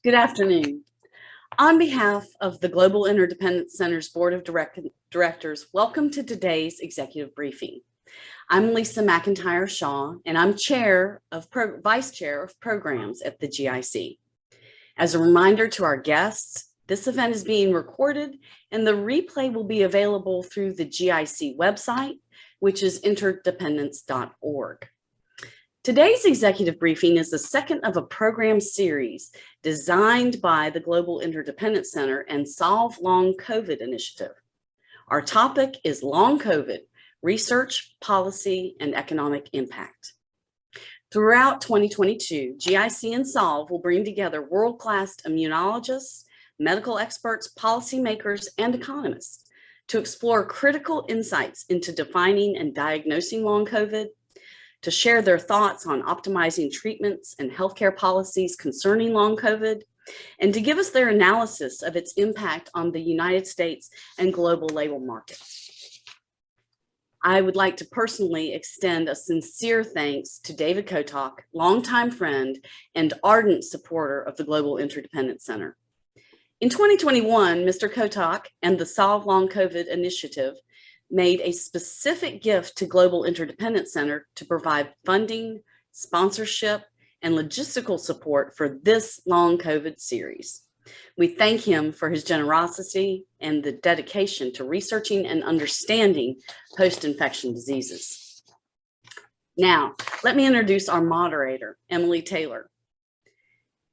Good afternoon. On behalf of the Global Interdependence Center's Board of Directors, welcome to today's executive briefing. I'm Lisa McIntyre-Shaw, and I'm Vice Chair of Programs at the GIC. As a reminder to our guests, this event is being recorded and the replay will be available through the GIC website, which is interdependence.org. Today's executive briefing is the second of a program series designed by the Global Interdependence Center and Solve Long COVID initiative. Our topic is Long COVID, Research, Policy, and Economic Impact. Throughout 2022, GIC and Solve will bring together world-class immunologists, medical experts, policymakers, and economists to explore critical insights into defining and diagnosing long COVID, to share their thoughts on optimizing treatments and healthcare policies concerning long COVID, and to give us their analysis of its impact on the United States and global labor markets. I would like to personally extend a sincere thanks to David Kotok, longtime friend and ardent supporter of the Global Interdependence Center. In 2021, Mr. Kotok and the Solve Long COVID initiative made a specific gift to Global Interdependence Center to provide funding, sponsorship, and logistical support for this long COVID series. We thank him for his generosity and the dedication to researching and understanding post-infection diseases. Now, let me introduce our moderator, Emily Taylor.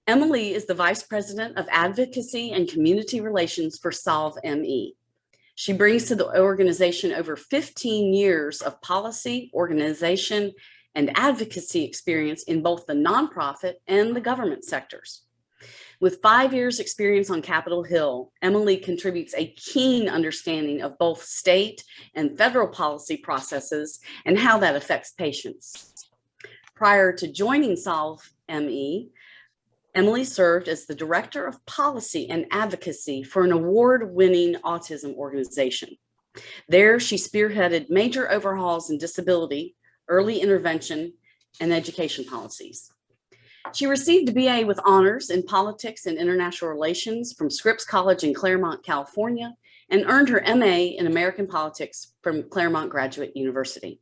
Emily is the Vice President of Advocacy and Community Relations for Solve ME. She brings to the organization over 15 years of policy, organization, and advocacy experience in both the nonprofit and the government sectors. With 5 years experience on Capitol Hill, Emily contributes a keen understanding of both state and federal policy processes and how that affects patients. Prior to joining Solve ME, Emily served as the Director of Policy and Advocacy for an award-winning autism organization. There, she spearheaded major overhauls in disability, early intervention, and education policies. She received a BA with honors in politics and international relations from Scripps College in Claremont, California, and earned her MA in American politics from Claremont Graduate University.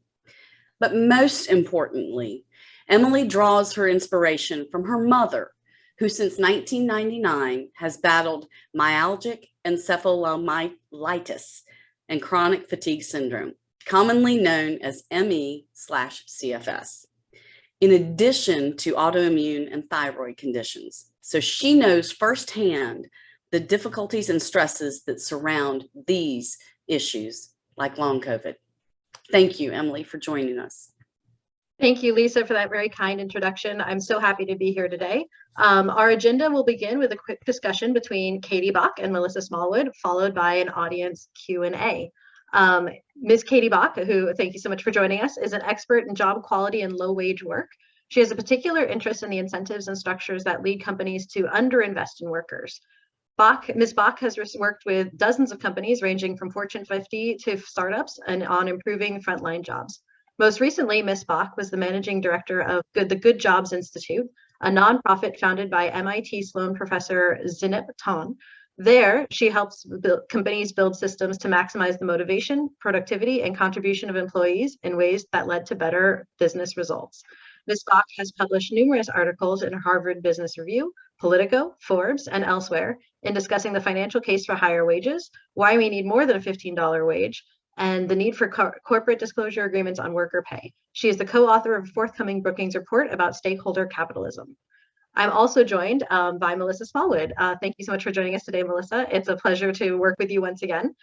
But most importantly, Emily draws her inspiration from her mother, who since 1999 has battled myalgic encephalomyelitis and chronic fatigue syndrome, commonly known as ME/CFS, in addition to autoimmune and thyroid conditions. So she knows firsthand the difficulties and stresses that surround these issues like long COVID. Thank you, Emily, for joining us. Thank you, Lisa, for that very kind introduction. I'm so happy to be here today. Our agenda will begin with a quick discussion between Katie Bach and Melissa Smallwood, followed by an audience Q&A. Ms. Katie Bach, who, thank you so much for joining us, is an expert in job quality and low-wage work. She has a particular interest in the incentives and structures that lead companies to underinvest in workers. Ms. Bach has worked with dozens of companies ranging from Fortune 50 to startups and on improving frontline jobs. Most recently, Ms. Bach was the managing director of the Good Jobs Institute, a nonprofit founded by MIT Sloan professor Zineb Tan. There, she helps companies build systems to maximize the motivation, productivity, and contribution of employees in ways that led to better business results. Ms. Bach has published numerous articles in Harvard Business Review, Politico, Forbes, and elsewhere in discussing the financial case for higher wages, why we need more than a $15 wage, and the need for corporate disclosure agreements on worker pay. She is the co-author of a forthcoming Brookings report about stakeholder capitalism. I'm also joined by Melissa Smallwood. Thank you so much for joining us today, Melissa. It's a pleasure to work with you once again.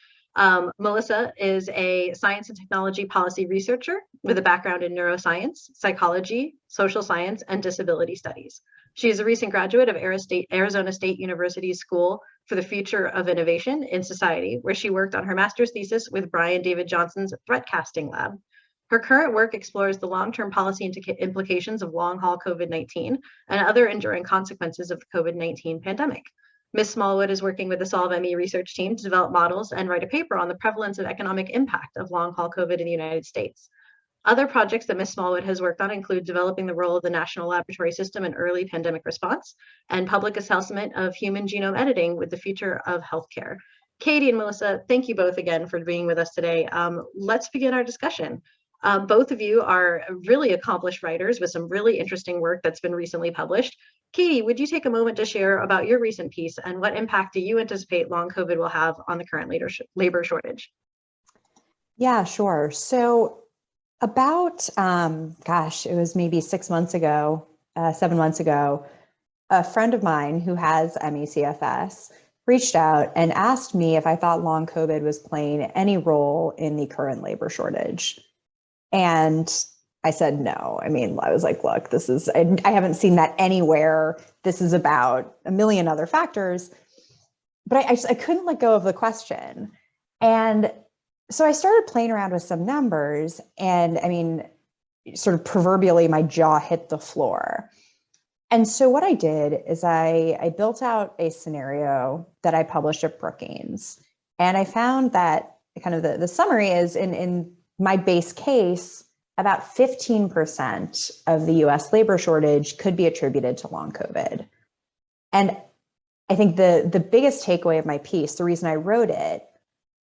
Melissa is a science and technology policy researcher with a background in neuroscience, psychology, social science, and disability studies. She is a recent graduate of Arizona State University's School for the Future of Innovation in Society, where she worked on her master's thesis with Brian David Johnson's Threatcasting Lab. Her current work explores the long-term policy implications of long-haul COVID-19 and other enduring consequences of the COVID-19 pandemic. Ms. Smallwood is working with the Solve ME research team to develop models and write a paper on the prevalence of economic impact of long-haul COVID in the United States. Other projects that Ms. Smallwood has worked on include developing the role of the National Laboratory System in early pandemic response and public assessment of human genome editing with the future of healthcare. Katie and Melissa, thank you both again for being with us today. Let's begin our discussion. Both of you are really accomplished writers with some really interesting work that's been recently published. Katie, would you take a moment to share about your recent piece and what impact do you anticipate long COVID will have on the current labor shortage? Yeah, sure. So about, it was maybe 6 months ago, 7 months ago, a friend of mine who has ME/CFS reached out and asked me if I thought long COVID was playing any role in the current labor shortage. And I said no. I mean, I was like, look, I haven't seen that anywhere. This is about a million other factors. But I couldn't let go of the question. And so I started playing around with some numbers, and I mean, sort of proverbially, my jaw hit the floor. And so what I did is I built out a scenario that I published at Brookings. And I found that kind of the summary is in my base case, about 15% of the US labor shortage could be attributed to long COVID. And I think the biggest takeaway of my piece, the reason I wrote it,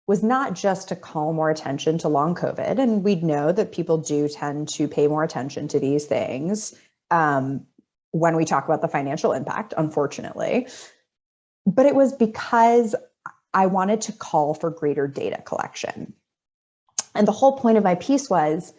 was not just to call more attention to long COVID. And we know that people do tend to pay more attention to these things when we talk about the financial impact, unfortunately. But it was because I wanted to call for greater data collection. And the whole point of my piece was,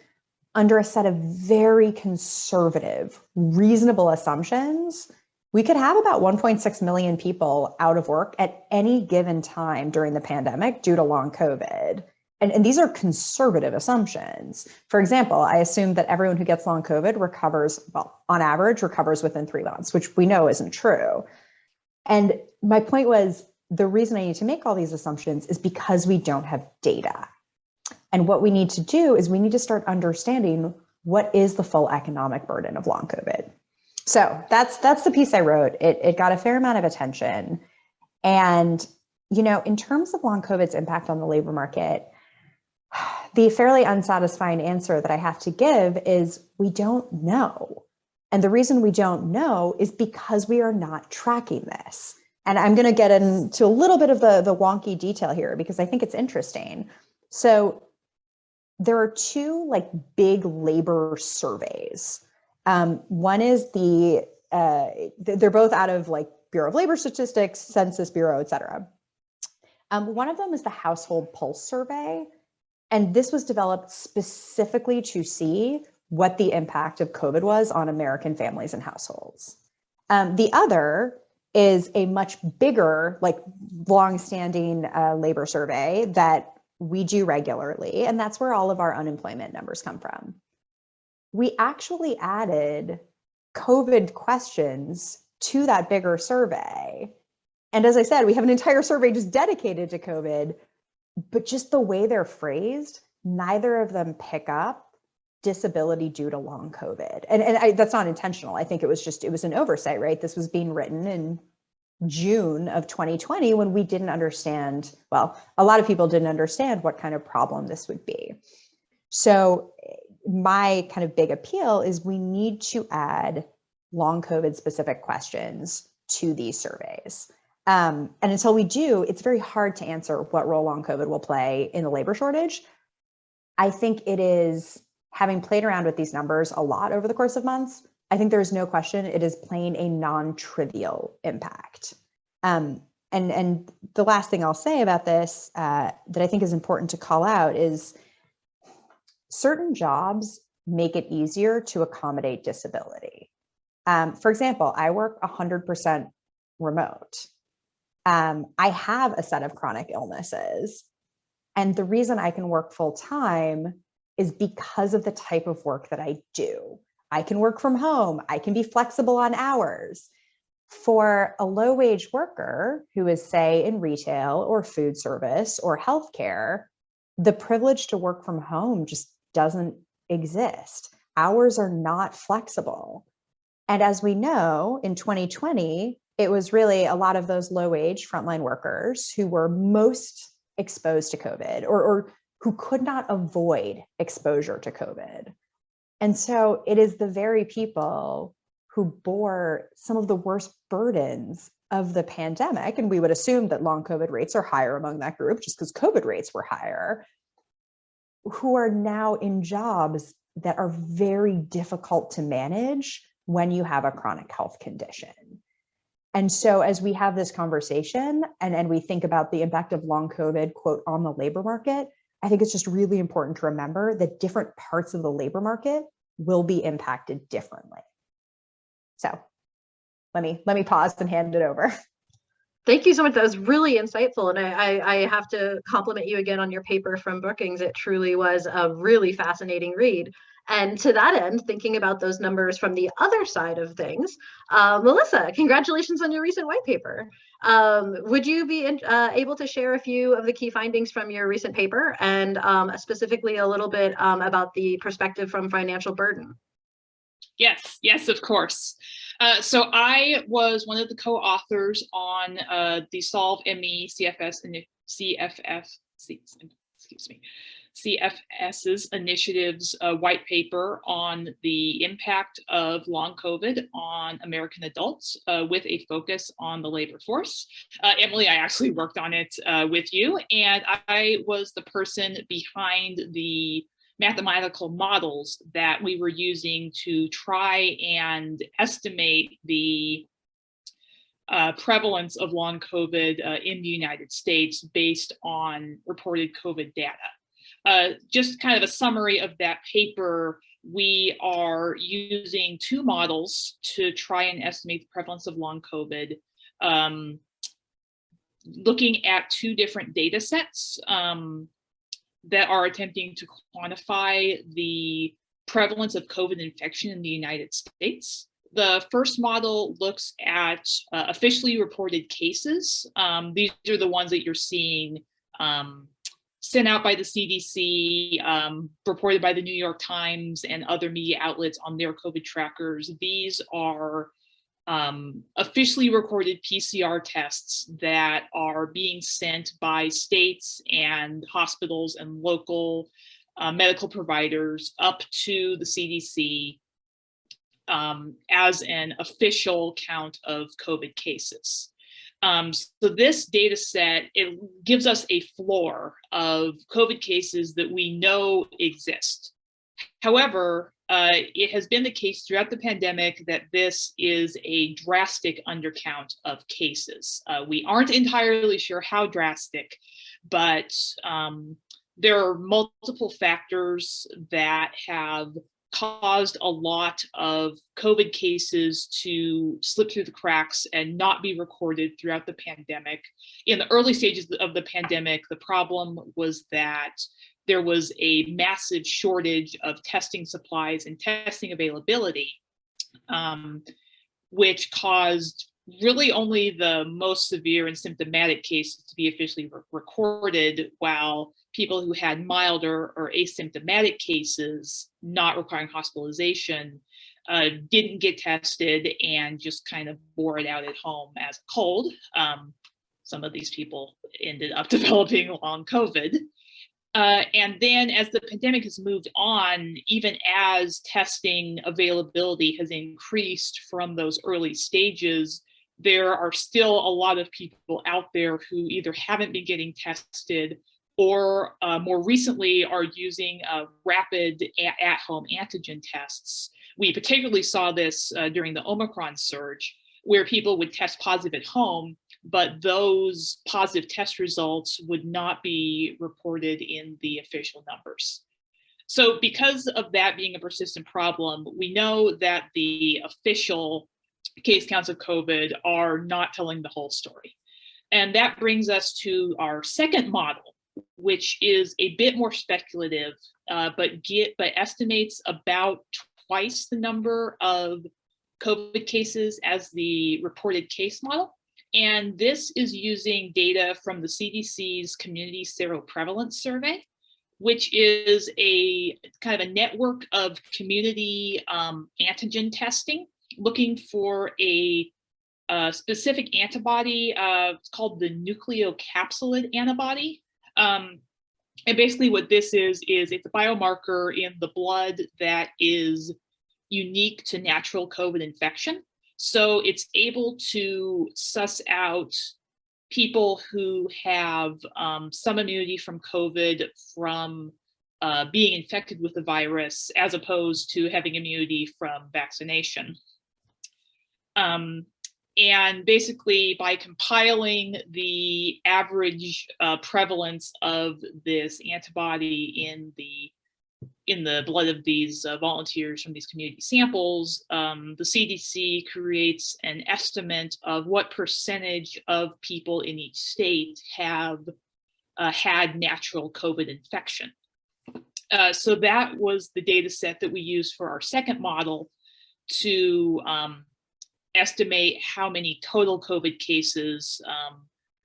under a set of very conservative, reasonable assumptions, we could have about 1.6 million people out of work at any given time during the pandemic due to long COVID. And these are conservative assumptions. For example, I assume that everyone who gets long COVID recovers, well, on average, recovers within 3 months, which we know isn't true. And my point was, the reason I need to make all these assumptions is because we don't have data. And what we need to do is we need to start understanding what is the full economic burden of long COVID. So that's the piece I wrote. It got a fair amount of attention. And, in terms of long COVID's impact on the labor market, the fairly unsatisfying answer that I have to give is we don't know. And the reason we don't know is because we are not tracking this. And I'm going to get into a little bit of the wonky detail here because I think it's interesting. So there are two big labor surveys. One is they're both out of Bureau of Labor Statistics, Census Bureau, et cetera. One of them is the Household Pulse Survey. And this was developed specifically to see what the impact of COVID was on American families and households. The other is a much bigger, long-standing labor survey that we do regularly, and that's where all of our unemployment numbers come from. We actually added COVID questions to that bigger survey. And as I said, we have an entire survey just dedicated to COVID, but just the way they're phrased, neither of them pick up disability due to long COVID. And that's not intentional. I think it was an oversight, right? This was being written in June of 2020 when we didn't understand, well, a lot of people didn't understand what kind of problem this would be. So my kind of big appeal is we need to add long COVID specific questions to these surveys. And until we do, it's very hard to answer what role long COVID will play in the labor shortage. I think it is, having played around with these numbers a lot over the course of months, I think there's no question it is playing a non-trivial impact. And the last thing I'll say about this that I think is important to call out is certain jobs make it easier to accommodate disability. For example, I work 100% remote. I have a set of chronic illnesses. And the reason I can work full time is because of the type of work that I do. I can work from home. I can be flexible on hours. For a low wage worker who is, say, in retail or food service or healthcare, the privilege to work from home just doesn't exist. Hours are not flexible. And as we know, in 2020, it was really a lot of those low wage frontline workers who were most exposed to COVID or who could not avoid exposure to COVID. And so it is the very people who bore some of the worst burdens of the pandemic. And we would assume that long COVID rates are higher among that group just because COVID rates were higher, who are now in jobs that are very difficult to manage when you have a chronic health condition. And so as we have this conversation and we think about the impact of long COVID, quote, on the labor market, I think it's just really important to remember that different parts of the labor market will be impacted differently. So let me pause and hand it over. Thank you so much. That was really insightful. And I have to compliment you again on your paper from Brookings. It truly was a really fascinating read. And to that end, thinking about those numbers from the other side of things, Melissa, congratulations on your recent white paper. Would you be able to share a few of the key findings from your recent paper and specifically a little bit about the perspective from financial burden? Yes, of course. So I was one of the co-authors on the Solve ME CFS's initiatives white paper on the impact of long COVID on American adults with a focus on the labor force. Emily, I actually worked on it with you, and I was the person behind the mathematical models that we were using to try and estimate the prevalence of long COVID in the United States based on reported COVID data. Just kind of a summary of that paper, we are using two models to try and estimate the prevalence of long COVID, looking at two different data sets that are attempting to quantify the prevalence of COVID infection in the United States. The first model looks at officially reported cases. These are the ones that you're seeing sent out by the CDC, reported by the New York Times and other media outlets on their COVID trackers. These are officially recorded PCR tests that are being sent by states and hospitals and local medical providers up to the CDC as an official count of COVID cases. So this data set, it gives us a floor of COVID cases that we know exist. However, it has been the case throughout the pandemic that this is a drastic undercount of cases. We aren't entirely sure how drastic, but there are multiple factors that have caused a lot of COVID cases to slip through the cracks and not be recorded throughout the pandemic. In the early stages of the pandemic, the problem was that there was a massive shortage of testing supplies and testing availability, which caused really only the most severe and symptomatic cases to be officially recorded, while people who had milder or asymptomatic cases not requiring hospitalization didn't get tested and just kind of bore it out at home as a cold. Some of these people ended up developing long COVID. And then as the pandemic has moved on, even as testing availability has increased from those early stages, there are still a lot of people out there who either haven't been getting tested or more recently are using rapid at-home antigen tests. We particularly saw this during the Omicron surge, where people would test positive at home, but those positive test results would not be reported in the official numbers. So because of that being a persistent problem, we know that the official case counts of COVID are not telling the whole story. And that brings us to our second model, which is a bit more speculative, but estimates about twice the number of COVID cases as the reported case model. And this is using data from the CDC's Community Seroprevalence Survey, which is a kind of a network of community antigen testing, looking for a specific antibody. It's called the nucleocapsid antibody. And basically what this is it's a biomarker in the blood that is unique to natural COVID infection. So it's able to suss out people who have some immunity from COVID from being infected with the virus, as opposed to having immunity from vaccination. And basically, by compiling the average prevalence of this antibody in the blood of these volunteers from these community samples, the CDC creates an estimate of what percentage of people in each state have had natural COVID infection. So that was the data set that we used for our second model to estimate how many total COVID cases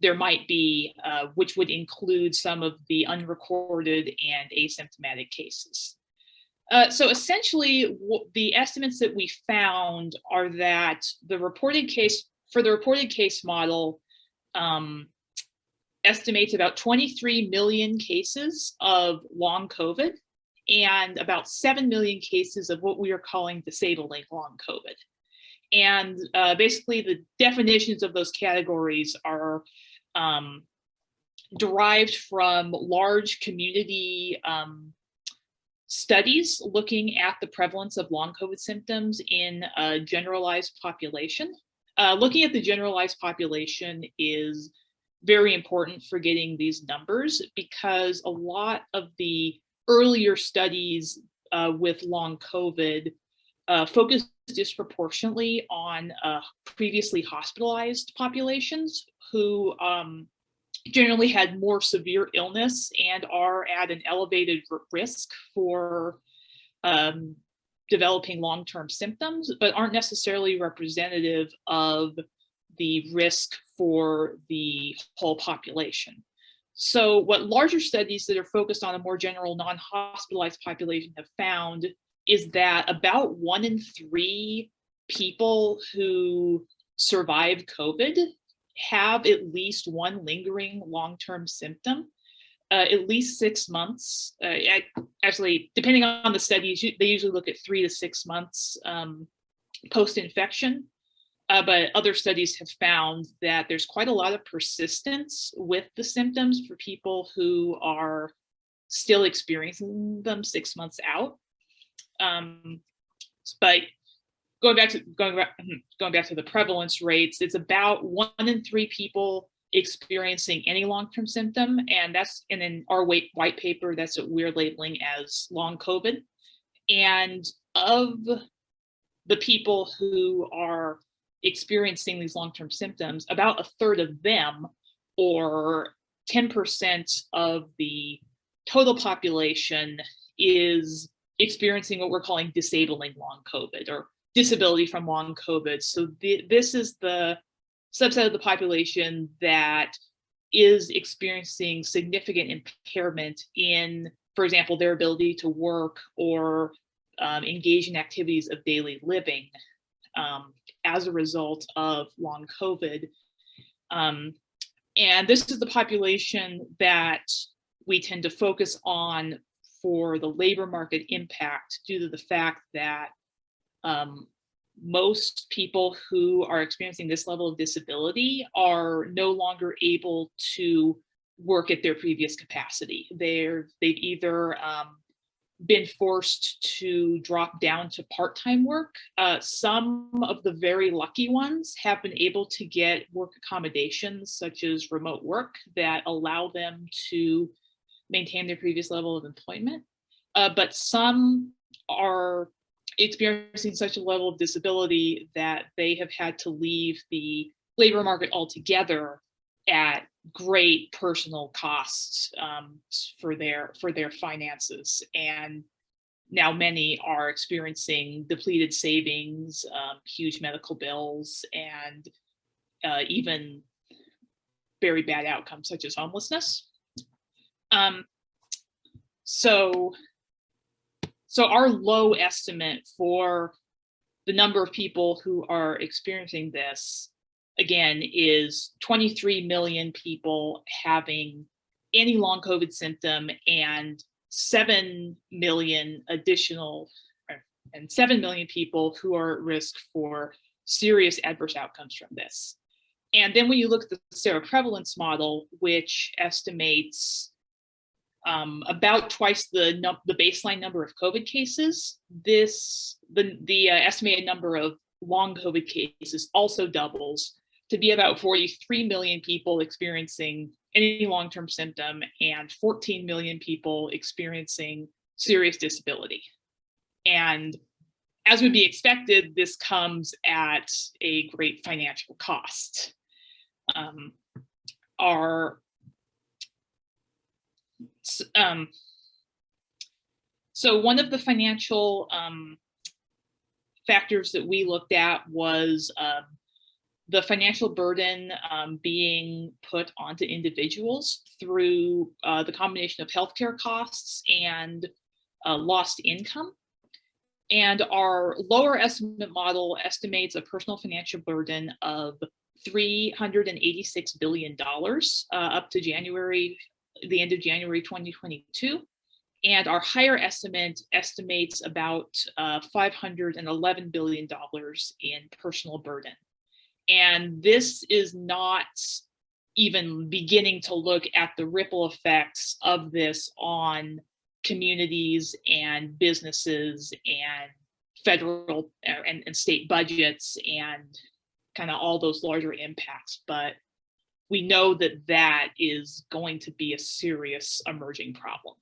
there might be, which would include some of the unrecorded and asymptomatic cases. So essentially, the estimates that we found are that the reported case model estimates about 23 million cases of long COVID and about 7 million cases of what we are calling disabling long COVID. And basically the definitions of those categories are derived from large community studies looking at the prevalence of long COVID symptoms in a generalized population. Looking at the generalized population is very important for getting these numbers, because a lot of the earlier studies with long COVID focused disproportionately on previously hospitalized populations who generally had more severe illness and are at an elevated risk for developing long-term symptoms, but aren't necessarily representative of the risk for the whole population. So what larger studies that are focused on a more general non-hospitalized population have found is that about 1 in 3 people who survive COVID have at least one lingering long-term symptom, at least 6 months. Actually, depending on the studies, they usually look at 3 to 6 months post-infection. But other studies have found that there's quite a lot of persistence with the symptoms for people who are still experiencing them 6 months out. But going back to the prevalence rates, it's about 1 in 3 people experiencing any long-term symptom, and in our white paper, that's what we're labeling as long COVID. And of the people who are experiencing these long-term symptoms, about a third of them, or 10% of the total population, is experiencing what we're calling disabling long COVID, or disability from long COVID. So this is the subset of the population that is experiencing significant impairment in, for example, their ability to work or engage in activities of daily living as a result of long COVID. And this is the population that we tend to focus on for the labor market impact, due to the fact that most people who are experiencing this level of disability are no longer able to work at their previous capacity. They've either been forced to drop down to part-time work. Some of the very lucky ones have been able to get work accommodations, such as remote work, that allow them to maintain their previous level of employment. But some are experiencing such a level of disability that they have had to leave the labor market altogether at great personal costs for their finances. And now many are experiencing depleted savings, huge medical bills, and even very bad outcomes such as homelessness. So our low estimate for the number of people who are experiencing this, again, is 23 million people having any long COVID symptom, and 7 million people who are at risk for serious adverse outcomes from this. And then when you look at the seroprevalence model, which estimates about twice the baseline number of COVID cases, the estimated number of long COVID cases also doubles to be about 43 million people experiencing any long-term symptom and 14 million people experiencing serious disability. And as would be expected, this comes at a great financial cost. So one of the financial factors that we looked at was the financial burden being put onto individuals through the combination of healthcare costs and lost income. And our lower estimate model estimates a personal financial burden of $386 billion up to the end of January 2022. And our higher estimate estimates about $511 billion in personal burden. And this is not even beginning to look at the ripple effects of this on communities and businesses and federal and state budgets and kind of all those larger impacts. But we know that that is going to be a serious emerging problem.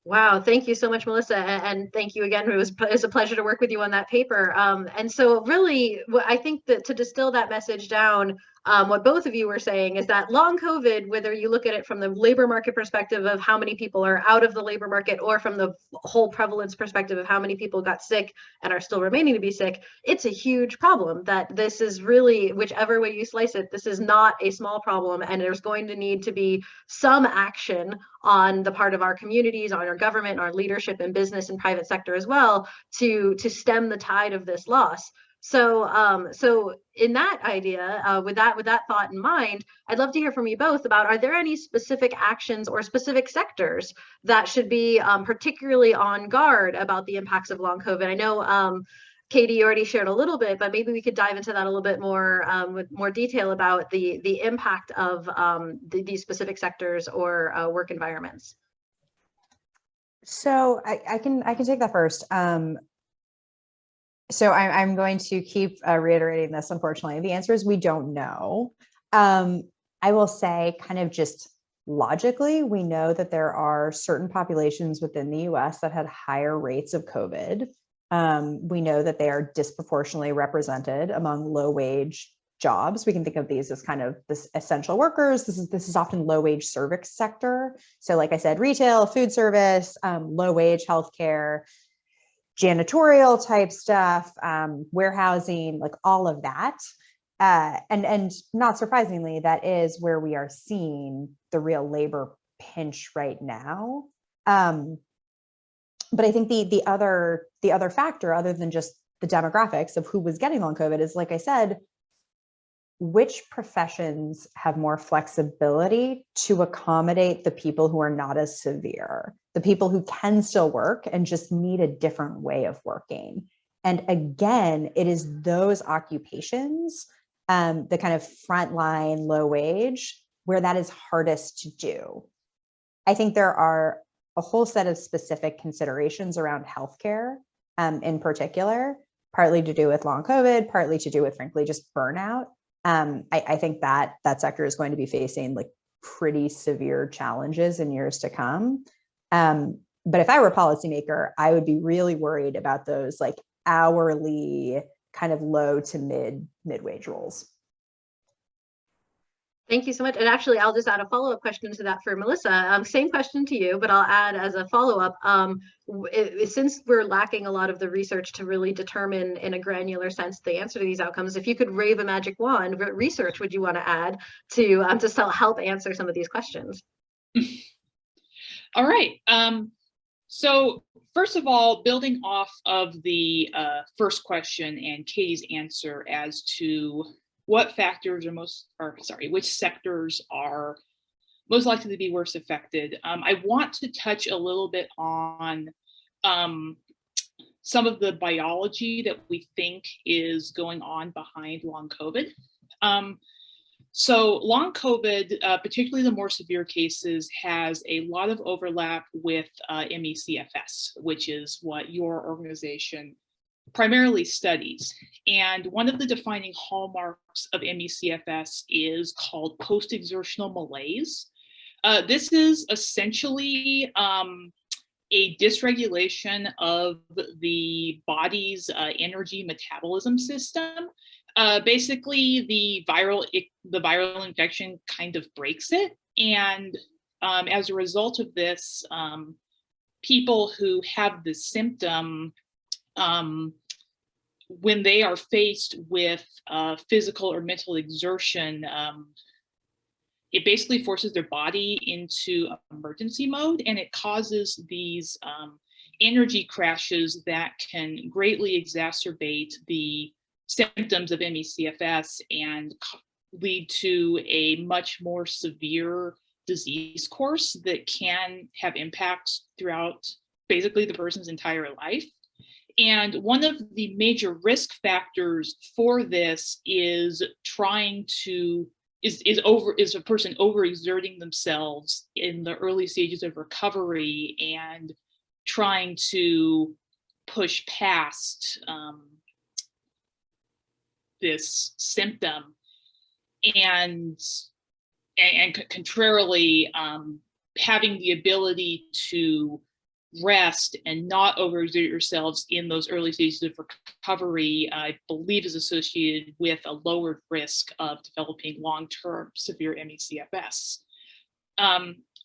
Wow, thank you so much, Melissa, and thank you again. It was a pleasure to work with you on that paper. And so really, I think that to distill that message down, what both of you were saying is that long COVID, whether you look at it from the labor market perspective of how many people are out of the labor market or from the whole prevalence perspective of how many people got sick and are still remaining to be sick, it's a huge problem. That this is really, whichever way you slice it, this is not a small problem, and there's going to need to be some action on the part of our communities, on our government, our leadership and business and private sector as well to stem the tide of this loss. So, so in that idea, with that thought in mind, I'd love to hear from you both about, are there any specific actions or specific sectors that should be particularly on guard about the impacts of long COVID? I know, Katie already shared a little bit, but maybe we could dive into that a little bit more with more detail about the impact of these specific sectors or work environments. So I can take that first. So I'm going to keep reiterating this, unfortunately. The answer is we don't know. I will say kind of just logically, we know that there are certain populations within the US that had higher rates of COVID. We know that they are disproportionately represented among low-wage jobs. We can think of these as kind of this essential workers. This is often low-wage service sector. So like I said, retail, food service, low-wage healthcare, janitorial type stuff, warehousing, like all of that. And not surprisingly, that is where we are seeing the real labor pinch right now. But I think the other factor, other than just the demographics of who was getting long COVID, is, like I said, which professions have more flexibility to accommodate the people who are not as severe, the people who can still work and just need a different way of working. And again, it is those occupations, the kind of frontline, low wage, where that is hardest to do. I think there are a whole set of specific considerations around healthcare in particular, partly to do with long COVID, partly to do with, frankly, just burnout. I think that sector is going to be facing like pretty severe challenges in years to come. But if I were a policymaker, I would be really worried about those like hourly kind of low to mid-wage roles. Thank you so much. And actually, I'll just add a follow-up question to that for Melissa. Same question to you, but I'll add as a follow-up. Since we're lacking a lot of the research to really determine in a granular sense the answer to these outcomes, if you could wave a magic wand, what research would you want to add to help answer some of these questions? All right. So first of all, building off of the first question and Katie's answer as to what factors are which sectors are most likely to be worse affected. I want to touch a little bit on some of the biology that we think is going on behind long COVID. So long COVID, particularly the more severe cases, has a lot of overlap with ME/CFS, which is what your organization primarily studies. And one of the defining hallmarks of ME/CFS is called post-exertional malaise. This is essentially a dysregulation of the body's energy metabolism system. Basically, the viral infection kind of breaks it, and as a result of this, people who have the symptom, when they are faced with physical or mental exertion, it basically forces their body into emergency mode, and it causes these energy crashes that can greatly exacerbate the symptoms of ME/CFS and lead to a much more severe disease course that can have impacts throughout basically the person's entire life. And one of the major risk factors for this is is a person overexerting themselves in the early stages of recovery and trying to push past this symptom, and contrarily, having the ability to rest and not overexert yourselves in those early stages of recovery, I believe, is associated with a lowered risk of developing long-term severe ME/CFS.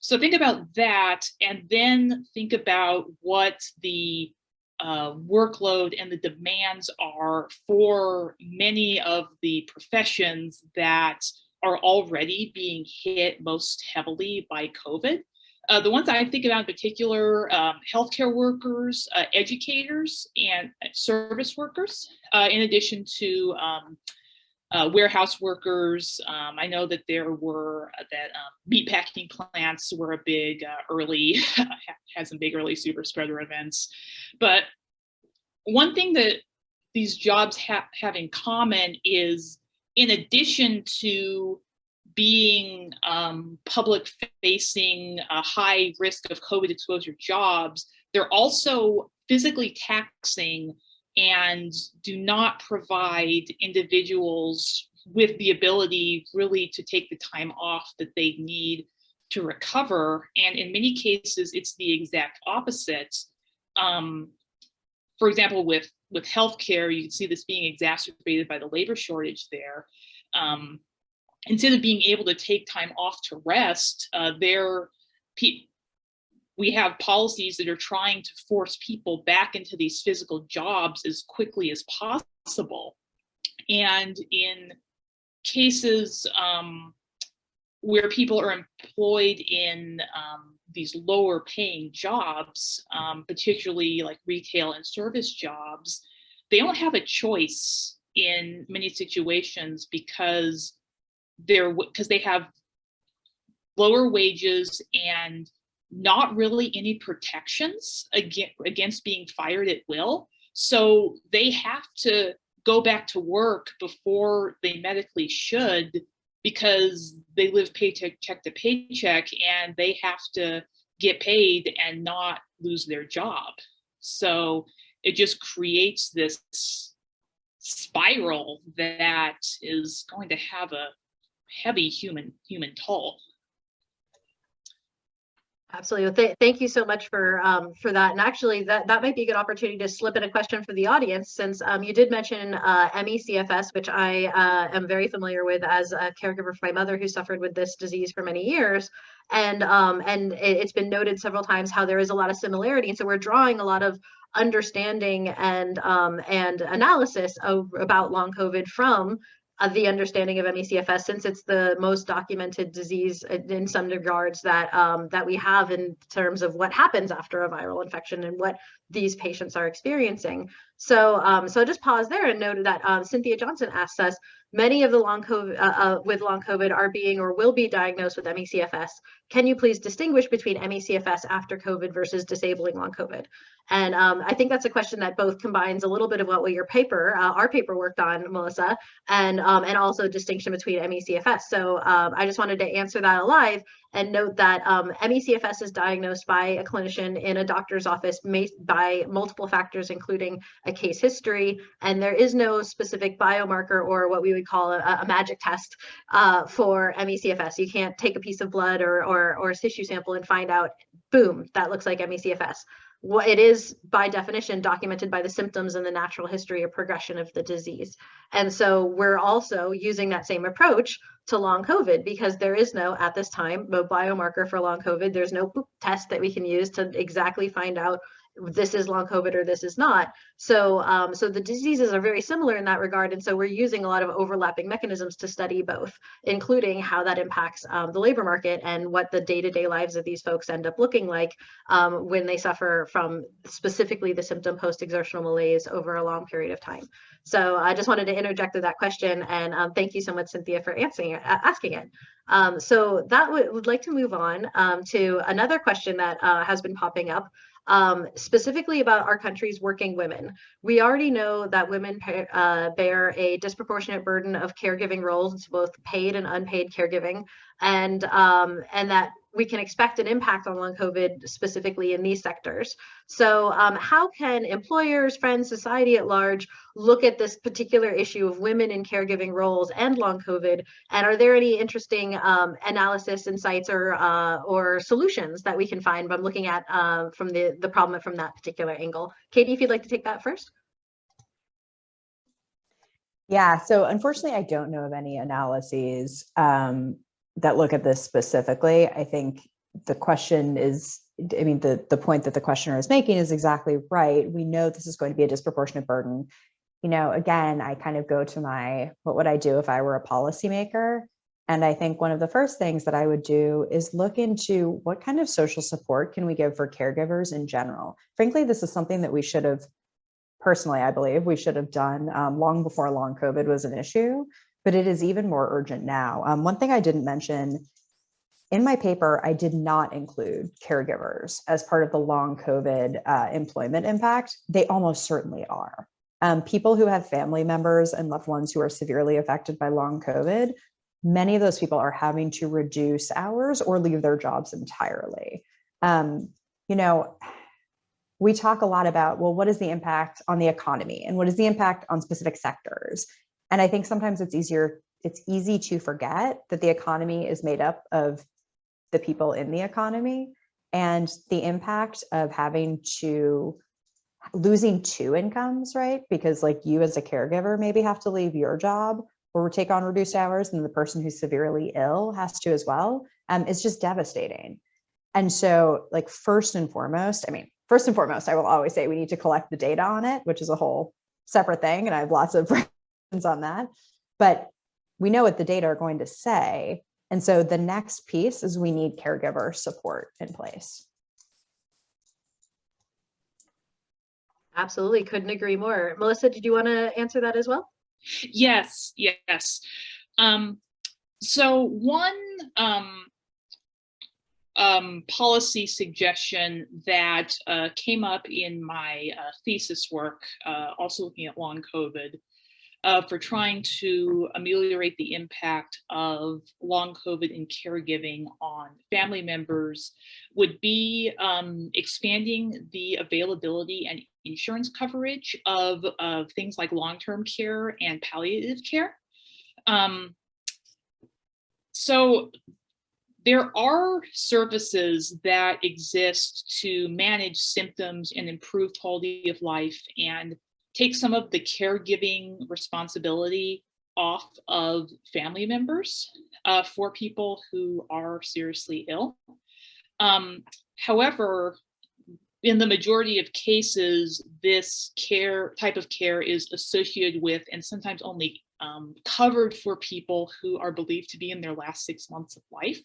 So think about that, and then think about what the workload and the demands are for many of the professions that are already being hit most heavily by COVID. The ones I think about in particular, healthcare workers, educators, and service workers, in addition to warehouse workers. I know that there were meatpacking plants were a big had some big early super spreader events. But one thing that these jobs have in common is, in addition to being public facing, high risk of COVID exposure jobs, they're also physically taxing and do not provide individuals with the ability really to take the time off that they need to recover. And in many cases, it's the exact opposite. For example, with healthcare, you can see this being exacerbated by the labor shortage there. Instead of being able to take time off to rest, we have policies that are trying to force people back into these physical jobs as quickly as possible. And in cases where people are employed in these lower paying jobs, particularly like retail and service jobs, they don't have a choice in many situations because they have lower wages and not really any protections against being fired at will. So they have to go back to work before they medically should, because they live paycheck to paycheck and they have to get paid and not lose their job. So it just creates this spiral that is going to have a heavy human toll. Absolutely. Thank you so much for that. And actually, that might be a good opportunity to slip in a question for the audience, since you did mention ME/CFS, which I am very familiar with as a caregiver for my mother who suffered with this disease for many years. And it's been noted several times how there is a lot of similarity. And so we're drawing a lot of understanding and analysis about long COVID from the understanding of ME/CFS, since it's the most documented disease in some regards that we have in terms of what happens after a viral infection and what these patients are experiencing. So, so just pause there and note that Cynthia Johnson asks us, many of the long COVID with long COVID are being or will be diagnosed with ME/CFS. Can you please distinguish between ME/CFS after COVID versus disabling long COVID? And I think that's a question that both combines a little bit of what your paper, our paper worked on, Melissa, and also distinction between ME/CFS. So I just wanted to answer that alive and note that ME/CFS is diagnosed by a clinician in a doctor's office by multiple factors, including a case history, and there is no specific biomarker or what we would call a magic test for ME/CFS. You can't take a piece of blood or a tissue sample and find out, boom, that looks like ME/CFS. Well, it is by definition documented by the symptoms and the natural history of progression of the disease. And so we're also using that same approach to long COVID because there is no, at this time, no biomarker for long COVID. There's no test that we can use to exactly find out this is long COVID or this is not. So, so the diseases are very similar in that regard. And so we're using a lot of overlapping mechanisms to study both, including how that impacts the labor market and what the day-to-day lives of these folks end up looking like when they suffer from specifically the symptom post-exertional malaise over a long period of time. So I just wanted to interject with that question, and thank you so much, Cynthia, for asking it. So that would like to move on to another question that has been popping up. Specifically about our country's working women. We already know that women bear a disproportionate burden of caregiving roles, both paid and unpaid caregiving, and that we can expect an impact on long COVID specifically in these sectors. So how can employers, friends, society at large look at this particular issue of women in caregiving roles and long COVID? And are there any interesting analysis, insights, or solutions that we can find by looking at from the problem from that particular angle? Katie, if you'd like to take that first. Yeah, so unfortunately, I don't know of any analyses that look at this specifically. I think the question is, I mean, the point that the questioner is making is exactly right. We know this is going to be a disproportionate burden. You know, again, I kind of go to what would I do if I were a policymaker? And I think one of the first things that I would do is look into what kind of social support can we give for caregivers in general. Frankly, this is something that we should have, personally, I believe we should have done long before long COVID was an issue. But it is even more urgent now. One thing I didn't mention, in my paper, I did not include caregivers as part of the long COVID employment impact. They almost certainly are. People who have family members and loved ones who are severely affected by long COVID, many of those people are having to reduce hours or leave their jobs entirely. You know, we talk a lot about, well, what is the impact on the economy and what is the impact on specific sectors? And I think sometimes it's easy to forget that the economy is made up of the people in the economy, and the impact of losing two incomes, right? Because like you as a caregiver maybe have to leave your job or take on reduced hours, and the person who's severely ill has to as well. It's just devastating. And so like first and foremost, I will always say we need to collect the data on it, which is a whole separate thing. And I have lots of on that, but we know what the data are going to say. And so the next piece is we need caregiver support in place. Absolutely, couldn't agree more. Melissa, did you want to answer that as well? Yes. So one policy suggestion that came up in my thesis work, also looking at long COVID, for trying to ameliorate the impact of long COVID and caregiving on family members would be expanding the availability and insurance coverage of things like long-term care and palliative care. So there are services that exist to manage symptoms and improve quality of life and take some of the caregiving responsibility off of family members for people who are seriously ill. However, in the majority of cases, this type of care is associated with and sometimes only covered for people who are believed to be in their last 6 months of life.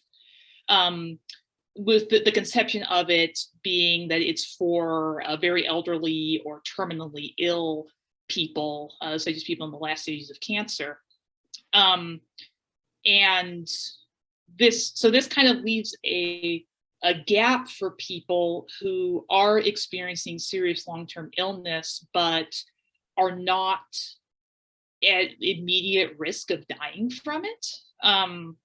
with the conception of it being that it's for very elderly or terminally ill people, such as people in the last stages of cancer. And this kind of leaves a gap for people who are experiencing serious long-term illness, but are not at immediate risk of dying from it, and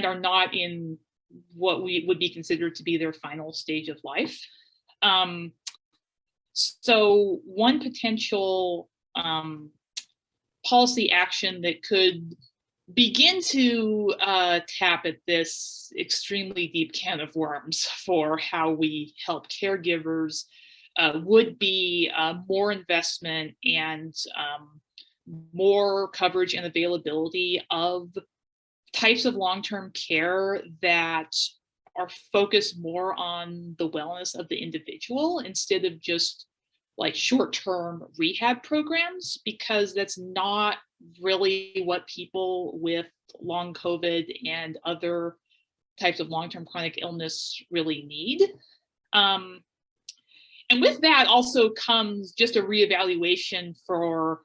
are not in what we would be considered to be their final stage of life. So one potential policy action that could begin to tap at this extremely deep can of worms for how we help caregivers would be more investment and more coverage and availability of types of long-term care that are focused more on the wellness of the individual instead of just like short-term rehab programs, because that's not really what people with long COVID and other types of long-term chronic illness really need. And with that also comes just a reevaluation for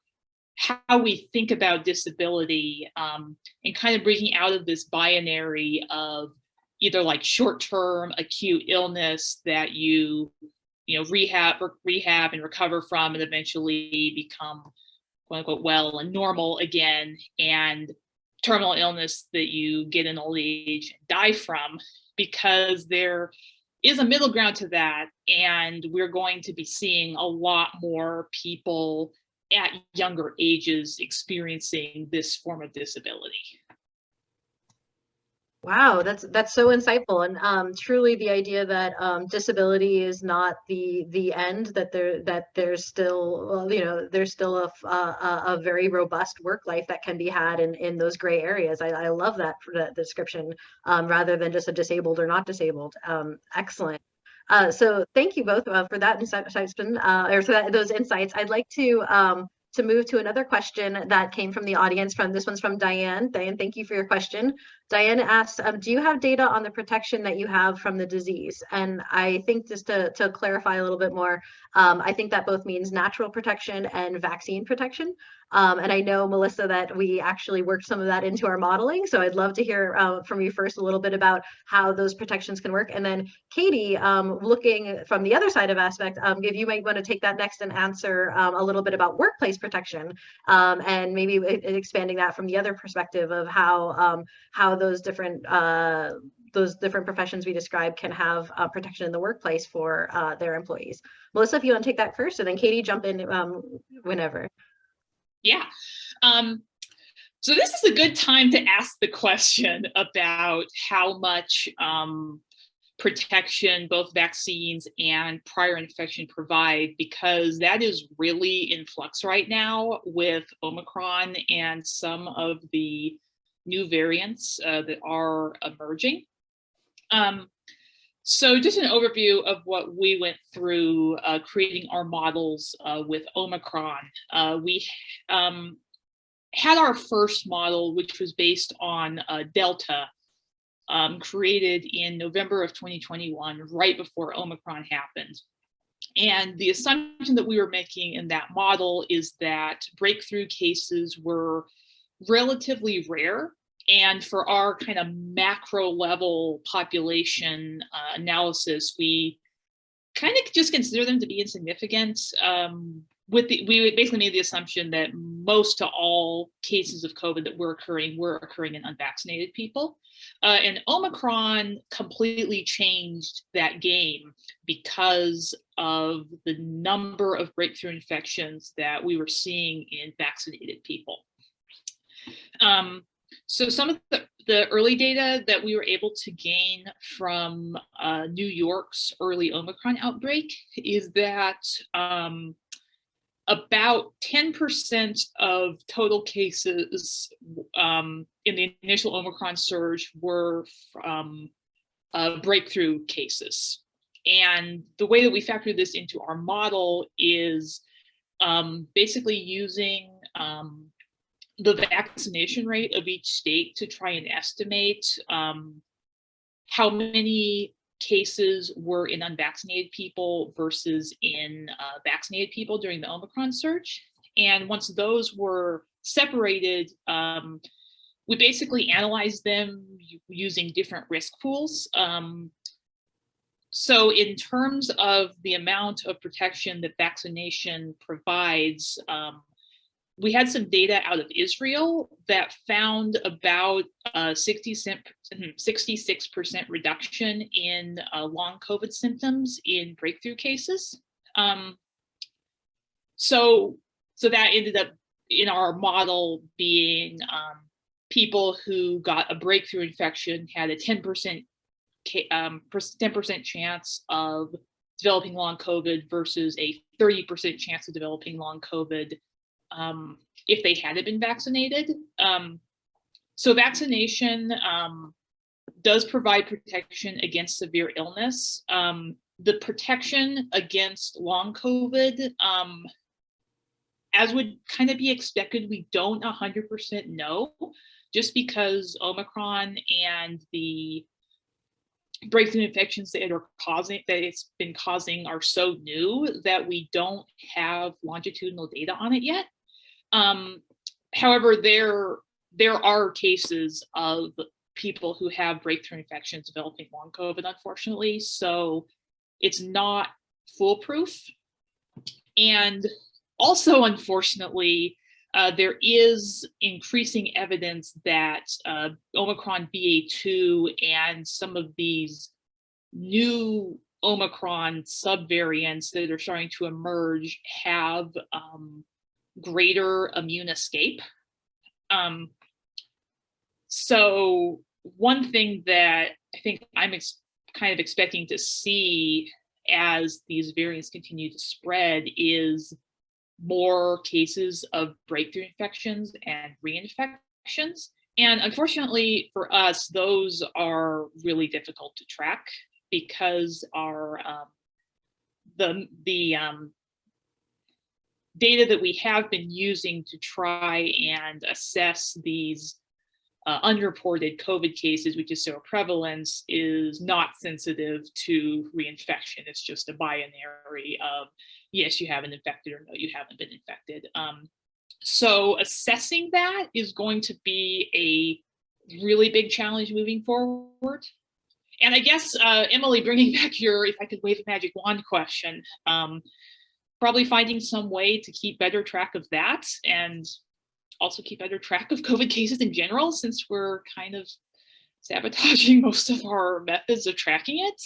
how we think about disability, and kind of breaking out of this binary of either like short-term acute illness that you rehab and recover from and eventually become quote unquote well and normal again, and terminal illness that you get in old age and die from, because there is a middle ground to that, and we're going to be seeing a lot more people at younger ages experiencing this form of disability. Wow, that's so insightful, and truly the idea that disability is not the end, that there's still there's still a very robust work life that can be had in those gray areas. I love that for that description, rather than just a disabled or not disabled. Excellent. So thank you both for that those insights. I'd like to move to another question that came from the audience. This one's from Diane. Diane, thank you for your question. Diane asks, do you have data on the protection that you have from the disease? And I think just to clarify a little bit more, I think that both means natural protection and vaccine protection. And I know, Melissa, that we actually worked some of that into our modeling. So I'd love to hear from you first a little bit about how those protections can work. And then Katie, looking from the other side of aspect, if you might want to take that next and answer a little bit about workplace protection, and maybe expanding that from the other perspective of how those different professions we described can have protection in the workplace for their employees. Melissa, if you want to take that first, and then Katie, jump in whenever. Yeah. So this is a good time to ask the question about how much protection both vaccines and prior infection provide, because that is really in flux right now with Omicron and some of the new variants that are emerging. So just an overview of what we went through creating our models with Omicron. We had our first model, which was based on Delta, created in November of 2021, right before Omicron happened. And the assumption that we were making in that model is that breakthrough cases were relatively rare. And for our kind of macro level population analysis, we kind of just consider them to be insignificant. We basically made the assumption that most to all cases of COVID that were occurring in unvaccinated people. And Omicron completely changed that game because of the number of breakthrough infections that we were seeing in vaccinated people. So some of the early data that we were able to gain from New York's early Omicron outbreak is that about 10% of total cases in the initial Omicron surge were breakthrough cases. And the way that we factored this into our model is basically using the vaccination rate of each state to try and estimate how many cases were in unvaccinated people versus in vaccinated people during the Omicron surge. And once those were separated, we basically analyzed them using different risk pools. So in terms of the amount of protection that vaccination provides, we had some data out of Israel that found about 66% reduction in long COVID symptoms in breakthrough cases. So that ended up in our model being people who got a breakthrough infection had a 10% chance of developing long COVID versus a 30% chance of developing long COVID if they hadn't been vaccinated. So vaccination does provide protection against severe illness. The protection against long COVID, as would kind of be expected, we don't 100% know, just because Omicron and the breakthrough infections that it's been causing are so new that we don't have longitudinal data on it yet. However, there are cases of people who have breakthrough infections developing long COVID, unfortunately, so it's not foolproof. And also, unfortunately, there is increasing evidence that Omicron BA2 and some of these new Omicron subvariants that are starting to emerge have greater immune escape. So one thing that I think I'm kind of expecting to see as these variants continue to spread is more cases of breakthrough infections and reinfections. And unfortunately for us, those are really difficult to track because our the data that we have been using to try and assess these unreported COVID cases, which is so prevalence, is not sensitive to reinfection. It's just a binary of yes, you haven't infected, or no, you haven't been infected. So assessing that is going to be a really big challenge moving forward. And I guess, Emily, bringing back your, if I could wave a magic wand question, probably finding some way to keep better track of that and also keep better track of COVID cases in general, since we're kind of sabotaging most of our methods of tracking it.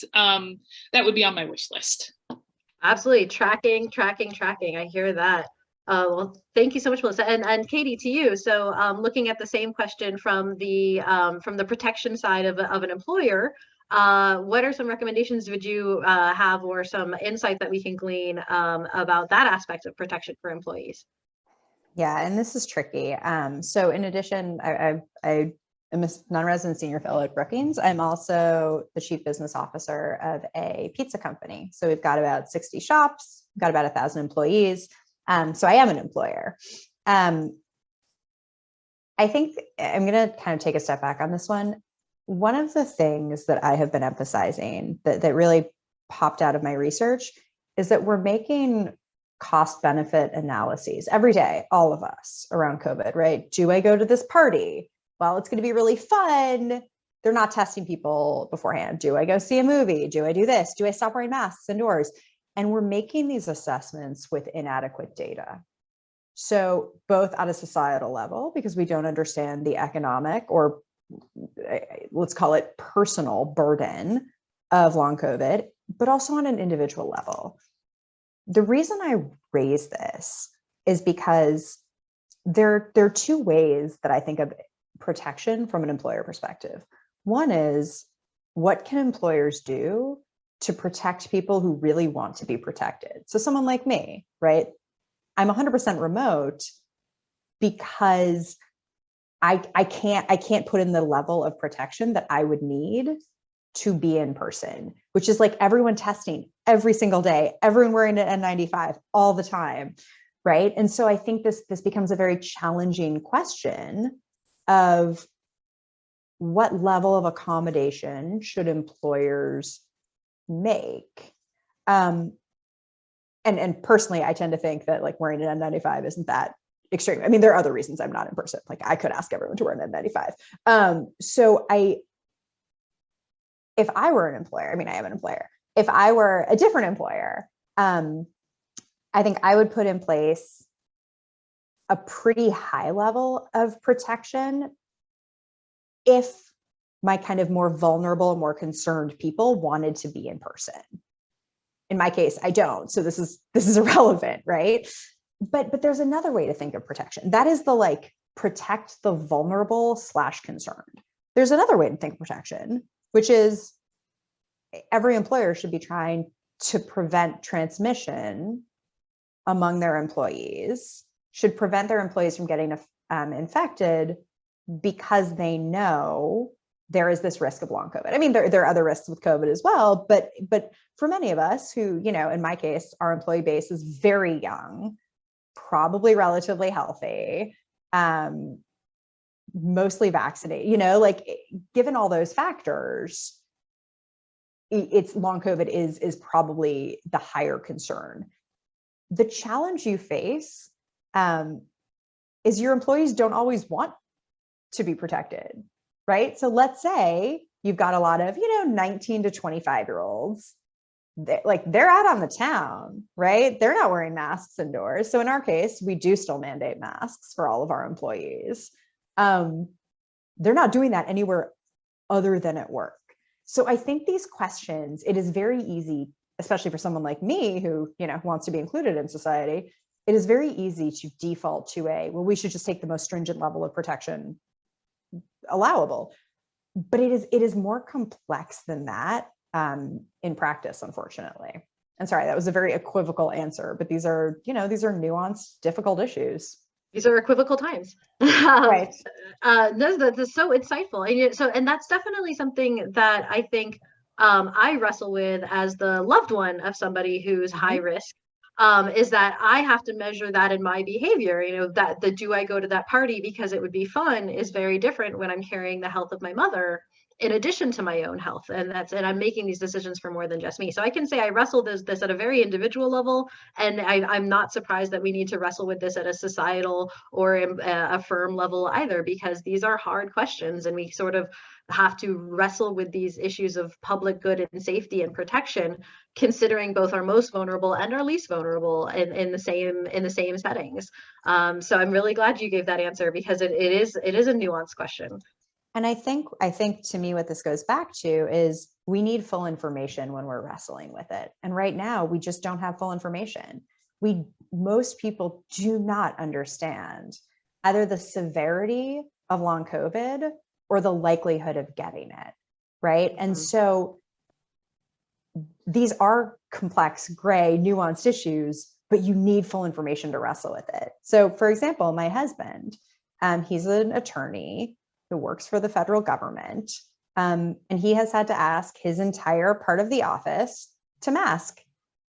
That would be on my wish list. Absolutely. Tracking. I hear that. Well, thank you so much, Melissa. And Katie, to you. So looking at the same question from the protection side of an employer, what are some recommendations would you have, or some insight that we can glean about that aspect of protection for employees? Yeah, and this is tricky. So in addition, I am a non-resident senior fellow at Brookings. I'm also the chief business officer of a pizza company. So we've got about 60 shops, got about 1,000 employees. So I am an employer. I think I'm going to kind of take a step back on this one. One of the things that I have been emphasizing that really popped out of my research is that we're making cost benefit analyses every day, all of us around COVID, right? Do I go to this party? Well, it's going to be really fun. They're not testing people beforehand. Do I go see a movie? Do I do this? Do I stop wearing masks indoors? And we're making these assessments with inadequate data. So both at a societal level, because we don't understand the economic, or let's call it personal burden of long COVID, but also on an individual level. The reason I raise this is because there are two ways that I think of protection from an employer perspective. One is, what can employers do to protect people who really want to be protected? So someone like me, right? I'm 100% remote because I can't put in the level of protection that I would need to be in person, which is like everyone testing every single day, everyone wearing an N95 all the time, right? And so I think this becomes a very challenging question of, what level of accommodation should employers make? And personally, I tend to think that like wearing an N95 isn't that extreme. I mean, there are other reasons I'm not in person. Like I could ask everyone to wear an N95. If I were an employer, I mean, I am an employer. If I were a different employer, I think I would put in place a pretty high level of protection if my kind of more vulnerable, more concerned people wanted to be in person. In my case, I don't. So this is irrelevant, right? But there's another way to think of protection. That is the like protect the vulnerable / concerned. There's another way to think of protection, which is every employer should be trying to prevent transmission among their employees, should prevent their employees from getting infected because they know there is this risk of long COVID. I mean, there are other risks with COVID as well, but for many of us who, you know, in my case, our employee base is very young, probably relatively healthy, mostly vaccinated, you know, like given all those factors, it's long COVID is probably the higher concern. The challenge you face is your employees don't always want to be protected, right? So let's say you've got a lot of, 19 to 25-year-olds, they're out on the town, right? They're not wearing masks indoors. So in our case, we do still mandate masks for all of our employees. They're not doing that anywhere other than at work. So I think these questions, it is very easy, especially for someone like me who, wants to be included in society, it is very easy to default to we should just take the most stringent level of protection allowable. But it is more complex than that in practice, unfortunately. And sorry, that was a very equivocal answer, but these are nuanced, difficult issues. These are equivocal times. Right. No, that's so insightful. And that's definitely something that I think I wrestle with as the loved one of somebody who's high risk. Is that I have to measure that in my behavior, that the do I go to that party because it would be fun is very different when I'm carrying the health of my mother in addition to my own health. And I'm making these decisions for more than just me. So I can say I wrestle this at a very individual level. And I'm not surprised that we need to wrestle with this at a societal or a firm level either, because these are hard questions and we sort of have to wrestle with these issues of public good and safety and protection, considering both our most vulnerable and our least vulnerable in the same settings. So I'm really glad you gave that answer, because it is a nuanced question. And I think to me, what this goes back to is we need full information when we're wrestling with it. And right now we just don't have full information. Most people do not understand either the severity of long COVID or the likelihood of getting it, right? And so these are complex, gray, nuanced issues, but you need full information to wrestle with it. So for example, my husband, he's an attorney who works for the federal government, and he has had to ask his entire part of the office to mask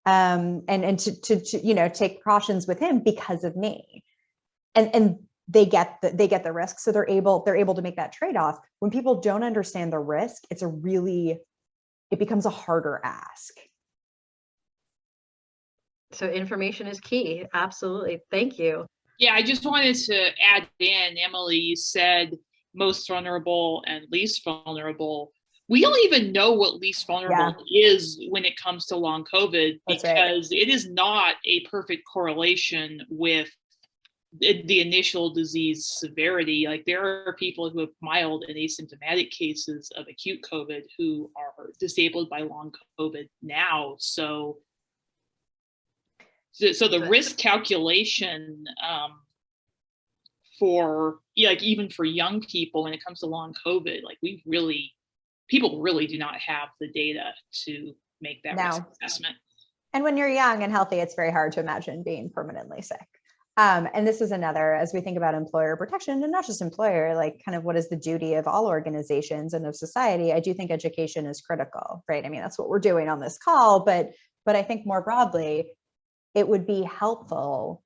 and to take precautions with him because of me. And they get the risk, so they're able to make that trade-off. When people don't understand the risk, it becomes a harder ask. So information is key. Absolutely. Thank you. Yeah, I just wanted to add in, Emily, you said most vulnerable and least vulnerable. We don't even know what least vulnerable is when it comes to long COVID, because it is not a perfect correlation with the initial disease severity. Like there are people who have mild and asymptomatic cases of acute COVID who are disabled by long COVID now. So the risk calculation for even for young people when it comes to long COVID, people really do not have the data to make that risk assessment. And when you're young and healthy, it's very hard to imagine being permanently sick. And this is another, as we think about employer protection, and not just employer, like kind of what is the duty of all organizations and of society, I do think education is critical, right? I mean, that's what we're doing on this call, but I think more broadly, it would be helpful,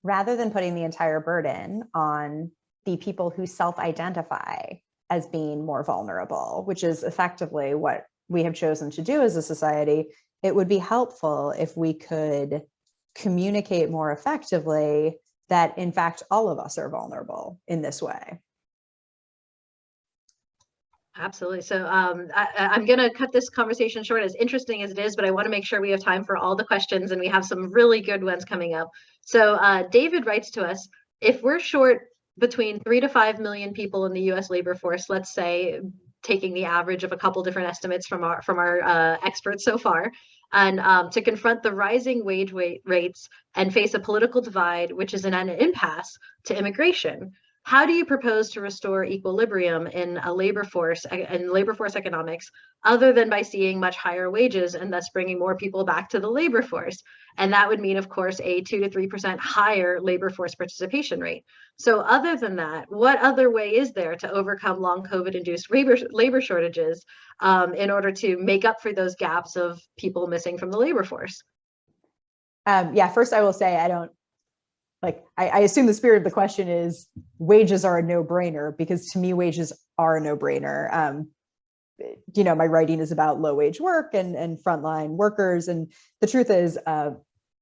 rather than putting the entire burden on the people who self-identify as being more vulnerable, which is effectively what we have chosen to do as a society. It would be helpful if we could communicate more effectively that, in fact, all of us are vulnerable in this way. Absolutely. So I'm going to cut this conversation short, as interesting as it is, but I want to make sure we have time for all the questions, and we have some really good ones coming up. So David writes to us, if we're short between 3 to 5 million people in the U.S. labor force, let's say, taking the average of a couple different estimates from our experts so far, and to confront the rising wage rates and face a political divide, which is an impasse to immigration, how do you propose to restore equilibrium in a labor force and labor force economics, other than by seeing much higher wages and thus bringing more people back to the labor force? And that would mean, of course, a 2 to 3% higher labor force participation rate. So other than that, what other way is there to overcome long COVID-induced labor shortages in order to make up for those gaps of people missing from the labor force? Yeah, first I will say I assume the spirit of the question is wages are a no-brainer, because to me, wages are a no-brainer. My writing is about low wage work and frontline workers. And the truth is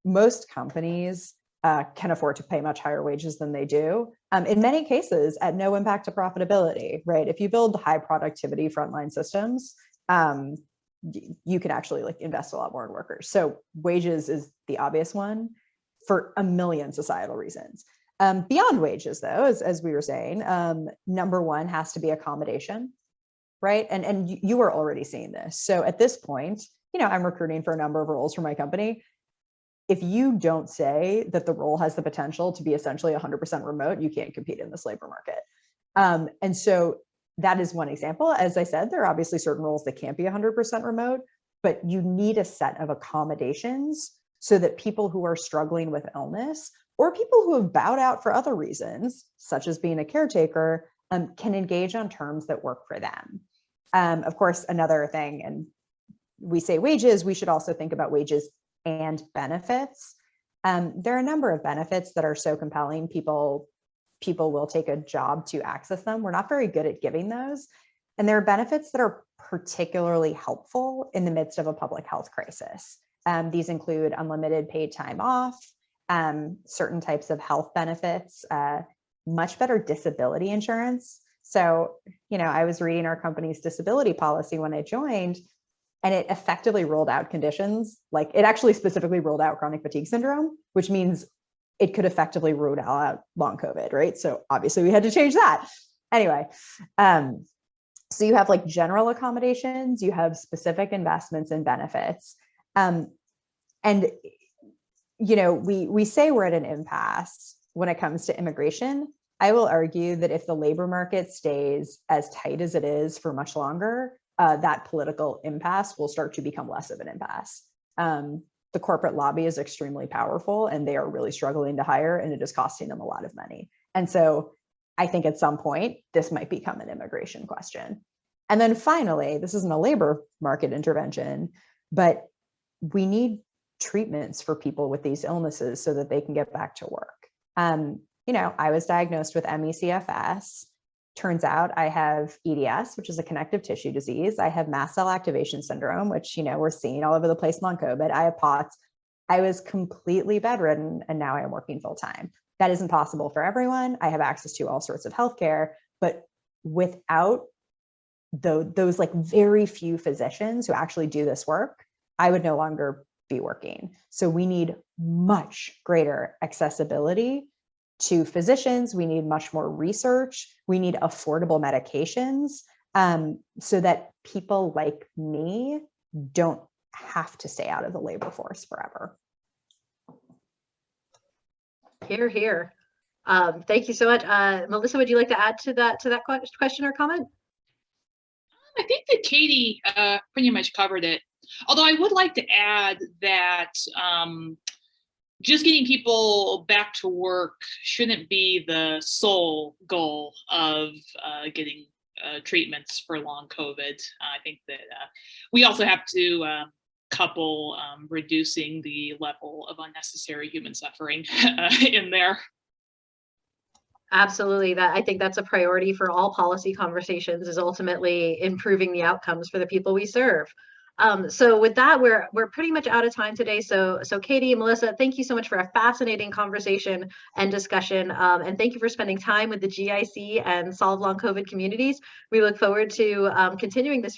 most companies can afford to pay much higher wages than they do. In many cases, at no impact to profitability, right? If you build high productivity frontline systems, you can actually invest a lot more in workers. So wages is the obvious one for a million societal reasons. Beyond wages, though, as we were saying, number one has to be accommodation, right? And you are already seeing this. So at this point, I'm recruiting for a number of roles for my company. If you don't say that the role has the potential to be essentially 100% remote, you can't compete in this labor market. And so that is one example. As I said, there are obviously certain roles that can't be 100% remote, but you need a set of accommodations so that people who are struggling with illness, or people who have bowed out for other reasons, such as being a caretaker, can engage on terms that work for them. Of course, another thing, and we say wages, we should also think about wages and benefits. There are a number of benefits that are so compelling, people will take a job to access them. We're not very good at giving those. And there are benefits that are particularly helpful in the midst of a public health crisis. These include unlimited paid time off, certain types of health benefits, much better disability insurance. So, I was reading our company's disability policy when I joined, and it effectively ruled out conditions, it actually specifically ruled out chronic fatigue syndrome, which means it could effectively rule out long COVID, right? So obviously we had to change that. Anyway, so you have general accommodations, you have specific investments and benefits. And we say we're at an impasse when it comes to immigration. I will argue that if the labor market stays as tight as it is for much longer, that political impasse will start to become less of an impasse. The corporate lobby is extremely powerful, and they are really struggling to hire, and it is costing them a lot of money. And so I think at some point, this might become an immigration question. And then finally, this isn't a labor market intervention, but we need treatments for people with these illnesses so that they can get back to work. I was diagnosed with ME/CFS. Turns out I have EDS, which is a connective tissue disease. I have mast cell activation syndrome, which, we're seeing all over the place long COVID. I have POTS. I was completely bedridden, and now I am working full time. That isn't possible for everyone. I have access to all sorts of healthcare, but without those very few physicians who actually do this work, I would no longer be working. So we need much greater accessibility to physicians. We need much more research. We need affordable medications so that people like me don't have to stay out of the labor force forever. Hear, hear. Thank you so much. Melissa, would you like to add to that question or comment? I think that Katie pretty much covered it. Although I would like to add that just getting people back to work shouldn't be the sole goal of getting treatments for long COVID. I think that we also have to couple reducing the level of unnecessary human suffering in there. Absolutely. I think that's a priority for all policy conversations, is ultimately improving the outcomes for the people we serve. So with that, we're pretty much out of time today. So Katie, Melissa, thank you so much for a fascinating conversation and discussion. And thank you for spending time with the GIC and Solve Long COVID communities. We look forward to continuing this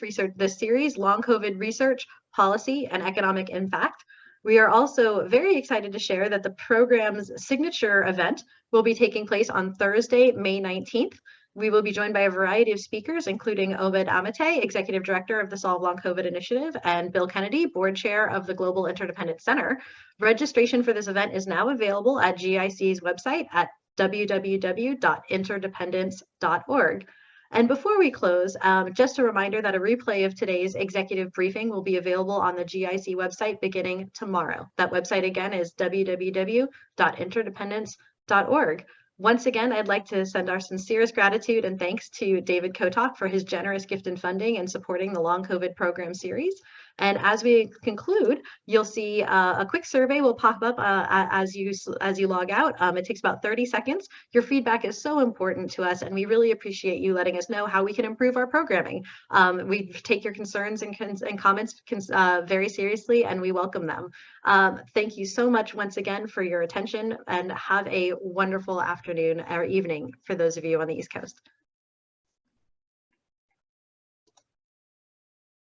series, Long COVID Research, Policy, and Economic Impact. We are also very excited to share that the program's signature event will be taking place on Thursday, May 19th. We will be joined by a variety of speakers, including Obed Amate, Executive Director of the Solve Long COVID Initiative, and Bill Kennedy, Board Chair of the Global Interdependence Center. Registration for this event is now available at GIC's website at www.interdependence.org. And before we close, just a reminder that a replay of today's executive briefing will be available on the GIC website beginning tomorrow. That website again is www.interdependence.org. Once again, I'd like to send our sincerest gratitude and thanks to David Kotok for his generous gift in funding and supporting the Long COVID program series. And as we conclude, you'll see a quick survey will pop up as you log out. It takes about 30 seconds. Your feedback is so important to us, and we really appreciate you letting us know how we can improve our programming. We take your concerns and comments very seriously, and we welcome them. Thank you so much once again for your attention, and have a wonderful afternoon or evening for those of you on the East Coast.